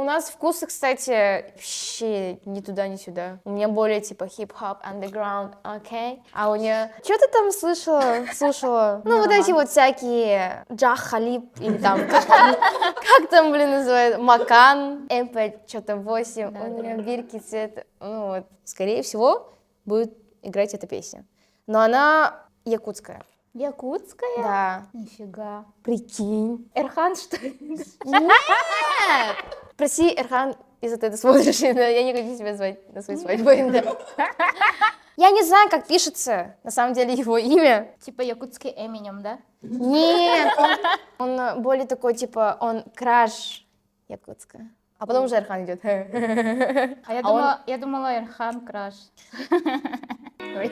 нас вкусы, кстати, вообще ни туда, ни сюда. У меня более типа хип-хоп, underground, окей? А у нее... Что ты там слушала? Ну, вот эти вот всякие Джах Халиб или там... Как там, блин, называют? Макан, МП, что-то 8. У нее бирки цвет... Ну вот, скорее всего, будет играть эта песня. Но она якутская. Якутская? Да. Нифига. Прикинь. Эрхан, что ли? Нет! Прости, Эрхан, если ты это смотришь, я не хочу тебя звать на свою свадьбу. Я не знаю, как пишется на самом деле его имя. Типа якутский Эминем, да? Нет, он более такой, типа, он краш якутская. А потом уже Эрхан идет. А я думала Эрхан Краш. Ой.